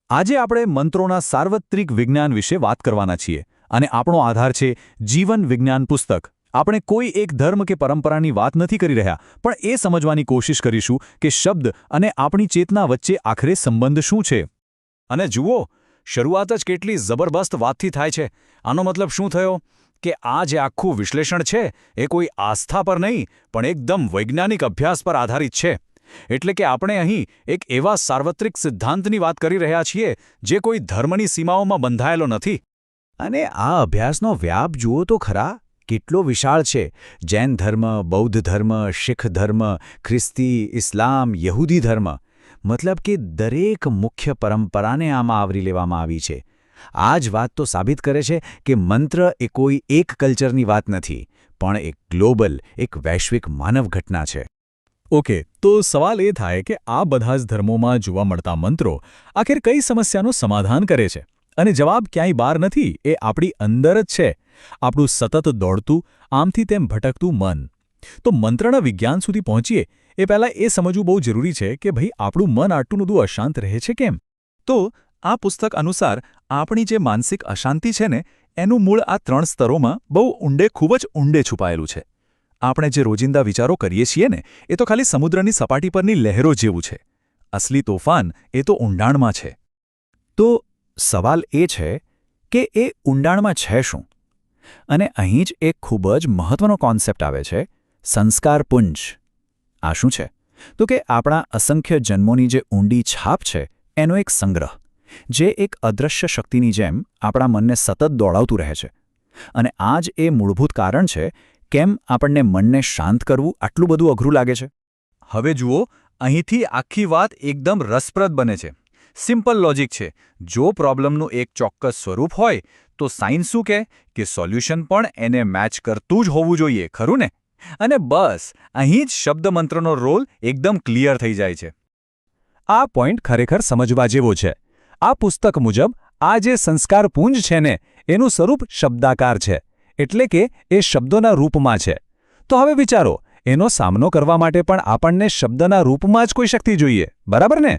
આજે આપણે મંત્રોના સાર્વત્રિક વિજ્ઞાન વિશે વાત કરવાના છીએ અને આપણો આધાર છે જીવન વિજ્ઞાન પુસ્તક. આપણે કોઈ એક ધર્મ કે પરંપરાની વાત નથી કરી રહ્યા, પણ એ સમજવાની કોશિશ કરીશું કે શબ્દ અને આપણી ચેતના વચ્ચે આખરે સંબંધ શું છે. અને જુઓ, શરૂઆત જ કેટલી જબરદસ્ત વાતથી થાય છે. આનો મતલબ શું થયો કે આ જે આખું વિશ્લેષણ છે એ કોઈ આસ્થા પર નહીં, પણ એકદમ વૈજ્ઞાનિક અભ્યાસ પર આધારિત છે. એટલે કે આપણે અહીં એક એવા સાર્વત્રિક સિદ્ધાંતની વાત કરી રહ્યા છીએ જે કોઈ ધર્મની સીમાઓમાં બંધાયેલો નથી. અને આ અભ્યાસનો વ્યાપ જુઓ તો ખરા, કેટલો વિશાળ છે. જૈન ધર્મ, બૌદ્ધ ધર્મ, શીખ ધર્મ, ખ્રિસ્તી, ઇસ્લામ, યહૂદી ધર્મ, મતલબ કે દરેક મુખ્ય પરંપરાને આમાં આવરી લેવામાં આવી છે. આ જ વાત તો સાબિત કરે છે કે મંત્ર એ કોઈ એક કલ્ચરની વાત નથી, પણ એક ગ્લોબલ, એક વૈશ્વિક માનવ ઘટના છે. ઓકે, તો સવાલ એ થાય કે આ બધા જ ધર્મોમાં જોવા મળતા મંત્રો આખિર કઈ સમસ્યાનું સમાધાન કરે છે? અને જવાબ ક્યાંય બહાર નથી, એ આપણી અંદર જ છે. આપણું સતત દોડતું, આમથી તેમ ભટકતું મન. તો મંત્રના વિજ્ઞાન સુધી પહોંચીએ એ પહેલાં એ સમજવું બહુ જરૂરી છે કે ભાઈ આપણું મન આટલું બધું અશાંત રહે છે કેમ? તો આ પુસ્તક અનુસાર આપણી જે માનસિક અશાંતિ છે ને, એનું મૂળ આ 3 સ્તરોમાં બહુ ખૂબ જ ઊંડે છુપાયેલું છે. આપણે જે રોજિંદા વિચારો કરીએ છીએ ને, એ તો ખાલી સમુદ્રની સપાટી પરની લહેરો જેવું છે. અસલી તોફાન એ તો ઊંડાણમાં છે. તો સવાલ એ છે કે એ ઊંડાણમાં છે શું? અને અહીં જ એક ખૂબ જ મહત્વનો કોન્સેપ્ટ આવે છે, સંસ્કારપુંજ. આ શું છે? તો કે આપણા અસંખ્ય જન્મોની જે ઊંડી છાપ છે એનો એક સંગ્રહ, જે એક અદૃશ્ય શક્તિની જેમ આપણા મનને સતત દોડાવતું રહે છે. અને આ જ એ મૂળભૂત કારણ છે કેમ આપણને મનને શાંત કરવું આટલું બધું અઘરું લાગે છે. હવે જુઓ, અહીંથી આખી વાત એકદમ રસપ્રદ બને છે. સિમ્પલ લોજિક છે. જો પ્રોબ્લેમનું એક ચોક્કસ સ્વરૂપ હોય તો સાયન્સ શું કહે કે સોલ્યુશન પણ એને મેચ કરતું જ હોવું જોઈએ, ખરું ને? અને બસ અહીં જ શબ્દમંત્રનો રોલ એકદમ ક્લિયર થઈ જાય છે. આ પોઈન્ટ ખરેખર સમજવા જેવો છે. આ પુસ્તક મુજબ આ જે સંસ્કારપુંજ છે ને, એનું સ્વરૂપ શબ્દાકાર છે, એટલે કે એ શબ્દોના રૂપમાં છે. તો હવે વિચારો, એનો સામનો કરવા માટે પણ આપણને શબ્દના રૂપમાં જ કોઈ શક્તિ જોઈએ, બરાબર ને?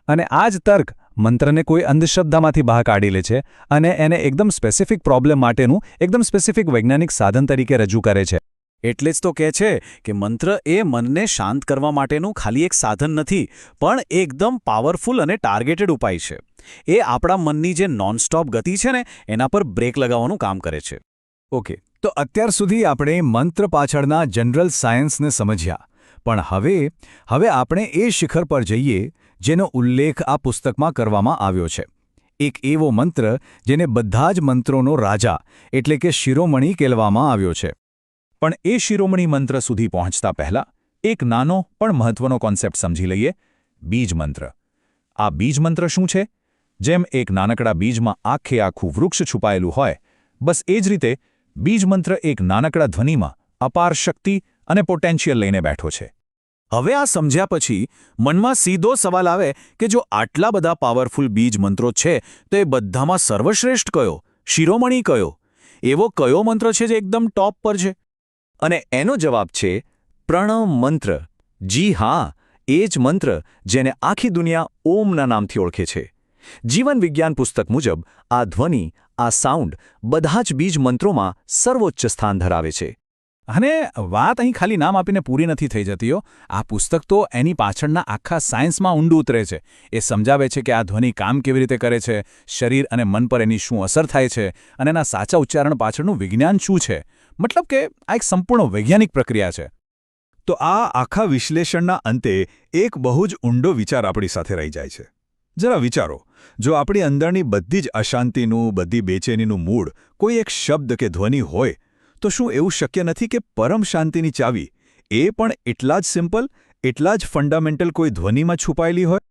અને આ જ તર્ક મંત્રને કોઈ અંધશ્રદ્ધામાંથી બહાર કાઢી લે છે અને એને એકદમ સ્પેસિફિક પ્રોબ્લેમ માટેનું એકદમ સ્પેસિફિક વૈજ્ઞાનિક સાધન તરીકે રજૂ કરે છે. એટલે જ તો કહે છે કે મંત્ર એ મનને શાંત કરવા માટેનું ખાલી એક સાધન નથી, પણ એકદમ પાવરફુલ અને ટાર્ગેટેડ ઉપાય છે. એ આપણા મનની જે નોનસ્ટોપ ગતિ છે ને, એના પર બ્રેક લગાવવાનું કામ કરે છે. ઓકે, તો અત્યાર સુધી આપણે મંત્ર પાછળના જનરલ સાયન્સને સમજ્યા, પણ હવે આપણે એ શિખર પર જઈએ જેનો ઉલ્લેખ આ પુસ્તકમાં કરવામાં આવ્યો છે. એક એવો મંત્ર જેને બધા જ મંત્રોનો રાજા એટલે કે શિરોમણી કહેવામાં આવ્યો છે. પણ એ શિરોમણી મંત્ર સુધી પહોંચતા પહેલા એક નાનો પણ મહત્વનો કોન્સેપ્ટ સમજી લઈએ, બીજ મંત્ર. આ બીજ મંત્ર શું છે? જેમ એક નાનકડા બીજમાં આખું વૃક્ષ છુપાયેલું હોય, બસ એ જ રીતે બીજ મંત્ર એક નાનકડા ધ્વનિમાં અપાર શક્તિ અને પોટેન્શિયલ લઈને બેઠો છે. હવે આ સમજ્યા પછી મનમાં સીધો સવાલ આવે કે જો આટલા બધા પાવરફુલ બીજ મંત્રો છે તો એ બધામાં સર્વશ્રેષ્ઠ કયો, શિરોમણી કયો, એવો કયો મંત્ર છે જે એકદમ ટોપ પર છે? અને એનો જવાબ છે પ્રણવ મંત્ર. જી હા, એ જ મંત્ર જેને આખી દુનિયા ઓમના નામથી ઓળખે છે. જીવન વિજ્ઞાન પુસ્તક મુજબ આ ધ્વનિ, આ સાઉન્ડ બધા જ બીજ મંત્રોમાં સર્વોચ્ચ સ્થાન ધરાવે છે. અને વાત અહીં ખાલી નામ આપીને પૂરી નથી થઈ જતી. આ પુસ્તક તો એની પાછળના આખા સાયન્સમાં ઊંડું ઉતરે છે. એ સમજાવે છે કે આ ધ્વનિ કામ કેવી રીતે કરે છે, શરીર અને મન પર એની શું અસર થાય છે, અને એના સાચા ઉચ્ચારણ પાછળનું વિજ્ઞાન શું છે. મતલબ કે આ એક સંપૂર્ણ વૈજ્ઞાનિક પ્રક્રિયા છે. તો આ આખા વિશ્લેષણના અંતે એક બહુ જ ઊંડો વિચાર આપણી સાથે રહી જાય છે. જરા વિચારો, જો આપણી અંદરની બધી જ અશાંતિનું, બધી બેચેનીનું મૂળ કોઈ એક શબ્દ કે ધ્વનિ હોય, તો શું એવું શક્ય નથી કે પરમ શાંતિની ચાવી એ પણ એટલા જ સિમ્પલ, એટલા જ ફંડામેન્ટલ કોઈ ધ્વનિમાં છુપાયેલી હોય?